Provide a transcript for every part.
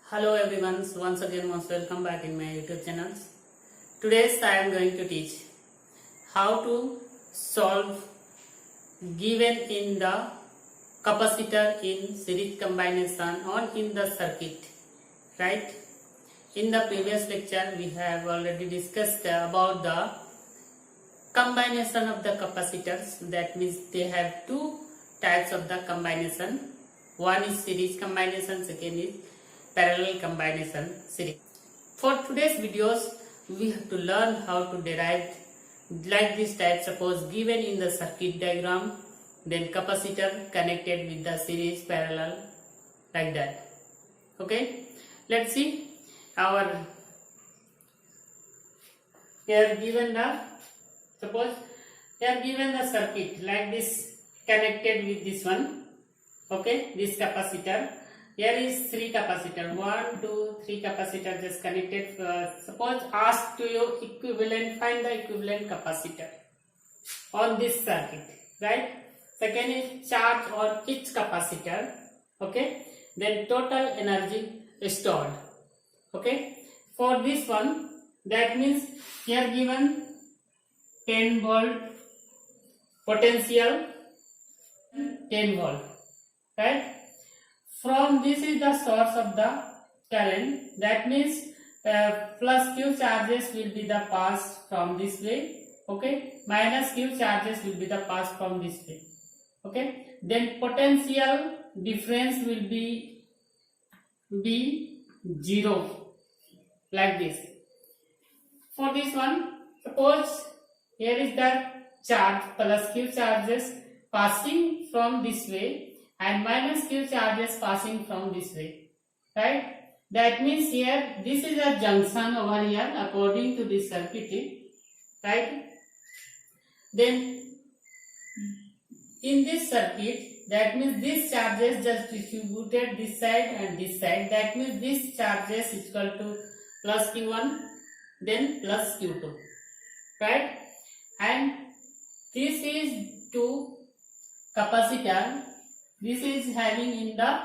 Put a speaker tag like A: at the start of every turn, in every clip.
A: Hello everyone, so once again most welcome back in my YouTube channel. Today I am going to teach how to solve given in the capacitor in series combination on in the circuit, right? In the previous lecture we have already discussed about the combination of the capacitors. That means they have two types of the combination. One is series combination, second is parallel combination series. For today's videos, we have to learn how to derive like this type. Suppose given in the circuit diagram, then capacitor connected with the series parallel, like that. Okay, let's see our here given the suppose here given the circuit like this connected with this one. Okay, this capacitor. Here is 3 capacitor, 1, 2, 3 capacitor just connected. Suppose asked to you equivalent, find the equivalent capacitor on this circuit, right? Second is charge on each capacitor, okay? Then total energy stored, okay? For this one, that means here given 10 volt potential, 10 volt, right? From this is the source of the current. That means plus Q charges will be the pass from this way. Okay. Minus Q charges will be the pass from this way. Okay. Then potential difference will be 0 like this. For this one, suppose here is the charge plus Q charges passing from this way and minus Q charges passing from this way, right? That means here this is a junction over here according to this circuit, right? Then in this circuit, that means these charges just distributed this side and this side. That means these charges is equal to plus Q1 then plus Q2, right? And this is to capacitor. This is having in the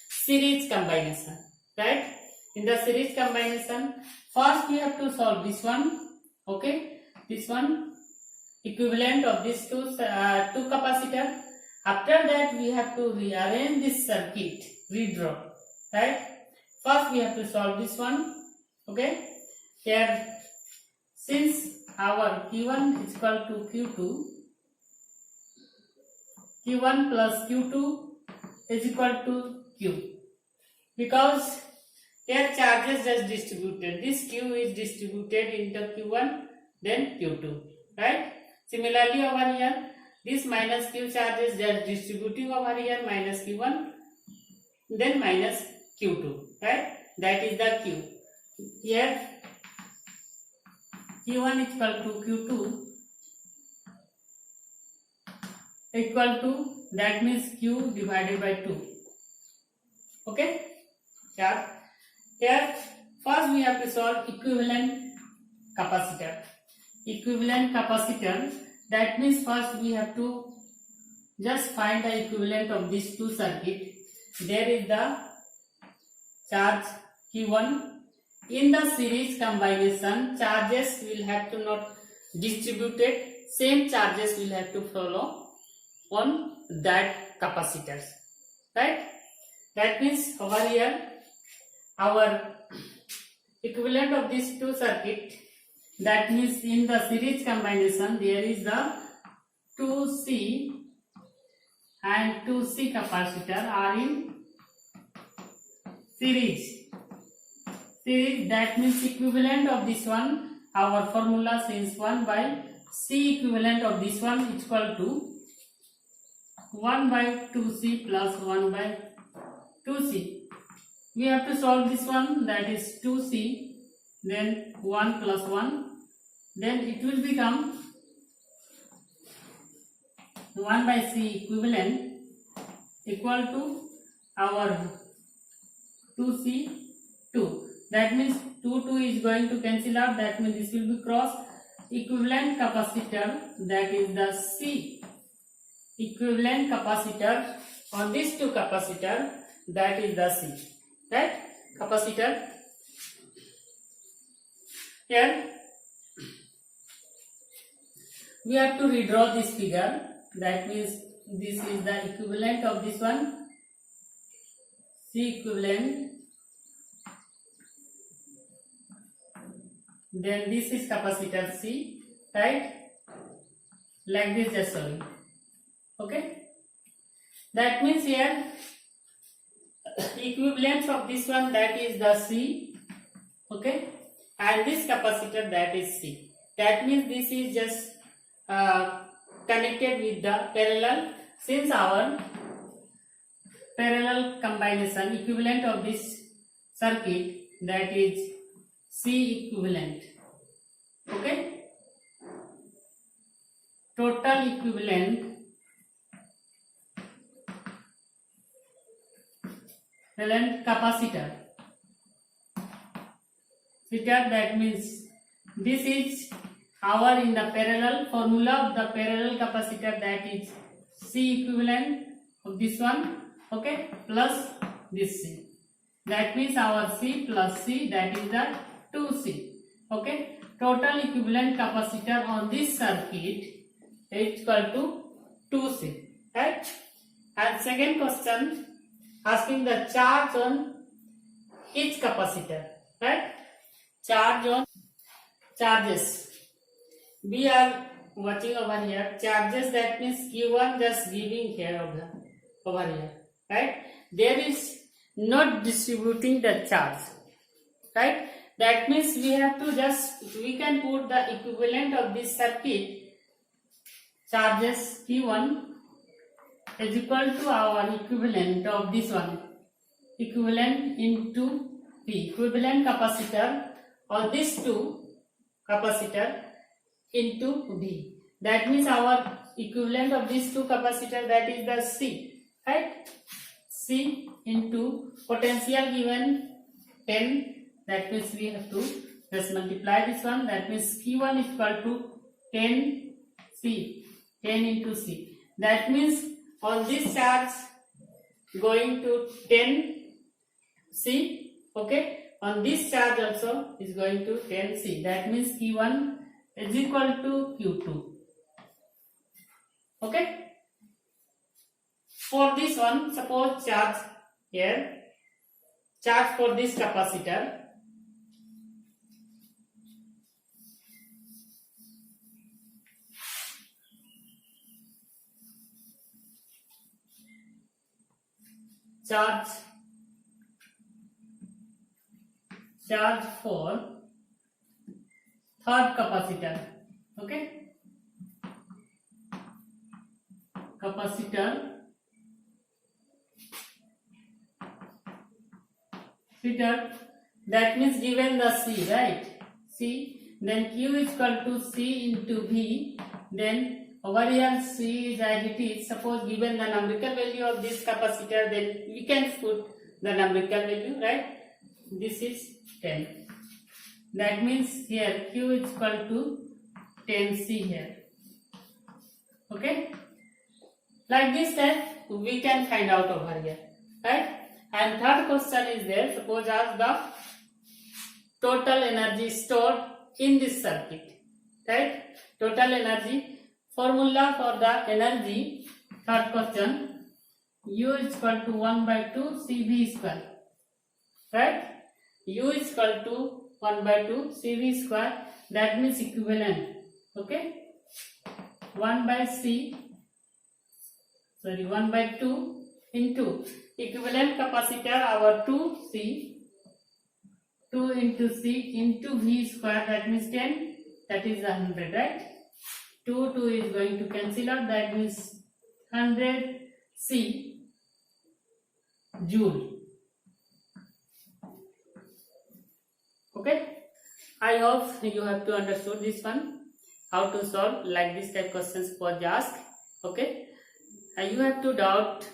A: series combination, right? In the series combination, first we have to solve this one, okay? This one equivalent of these two capacitor. After that, we have to rearrange this circuit, redraw, right? First we have to solve this one, okay? Here, since our Q1 is equal to Q2, Q1 plus Q2 is equal to Q, because here charges just distributed. This Q is distributed into Q1 then Q2, right? Similarly over here, this minus Q charges just distributing over here, minus Q1 then minus Q2, right? That is the Q. Here Q1 is equal to Q2 equal to, that means Q divided by 2. Okay? Here first we have to solve equivalent capacitor. Equivalent capacitor, that means first we have to just find the equivalent of these two circuits. There is the charge Q1. In the series combination, charges will have to not distributed, same charges will have to follow on that capacitors, right? That means over here our equivalent of these two circuit, that means in the series combination there is the 2C and 2C capacitor are in series. That means equivalent of this one, our formula says 1 by C equivalent of this one is equal to 1 by 2C plus 1 by 2C. We have to solve this one, that is 2C, then 1 plus 1, then it will become 1 by C equivalent equal to our 2C 2. That means 2 is going to cancel out, that means this will be cross. Equivalent capacitor, that is the C equivalent capacitor on these two capacitor, that is the C, right? capacitor. Here we have to redraw this figure. That means this is the equivalent of this one, C equivalent. Then this is capacitor C, right? Like this, just showing. Okay. That means here equivalence of this one, that is the C. Okay. And this capacitor, that is C. That means this is just connected with the parallel. Since our parallel combination equivalent of this circuit, that is C equivalent. Okay. Total equivalent capacitor. That means this is our in the parallel formula of the parallel capacitor, that is C equivalent of this one, okay, plus this C. That means our C plus C, that is the 2C. Okay. Total equivalent capacitor on this circuit is equal to 2C. Right. And second question asking the charge on each capacitor. Right. Charge on charges. We are watching over here charges, that means Q1 just giving here over here, right? There is not distributing the charge, right? That means we have to we can put the equivalent of this circuit charges Q1 is equal to our equivalent of this one, equivalent into P, equivalent capacitor or these two capacitor into V. That means our equivalent of these two capacitor, that is the C, right? C into potential given 10. That means we have to just multiply this one. That means Q1 is equal to 10 C, 10 into C. That means on this charge going to 10 C. Okay. On this charge also is going to 10 C. That means Q1 is equal to Q2. Okay. For this one, suppose charge here, charge for this capacitor. Charge for third capacitor. Okay. Capacitor that means given the C, right? C, then Q is equal to C into V. Then over here C is as it is. Suppose given the numerical value of this capacitor, then we can put the numerical value, right? This is 10. That means here Q is equal to 10C here. Okay. Like this that we can find out over here, right? And third question is there. Suppose ask the total energy stored in this circuit, right? Total energy. Formula for the energy. Third question. U is equal to 1 by 2 CV square, right? U is equal to 1 by 2 CV square. That means equivalent. Okay. 1 by 2 into equivalent capacitor, our 2C, 2 into C into V square, that means 10, that is 100, right? 2 is going to cancel out, that means 100 C joule. Okay, I hope you have to understood this one, how to solve like this type questions was asked. Okay, you have to doubt,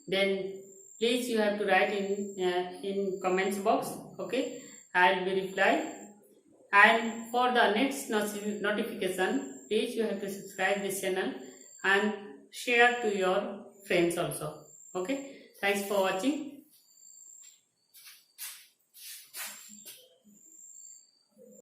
A: then please you have to write in comments box. Okay, I will reply. And for the next notification, please you have to subscribe this channel and share to your friends also. Okay, thanks for watching.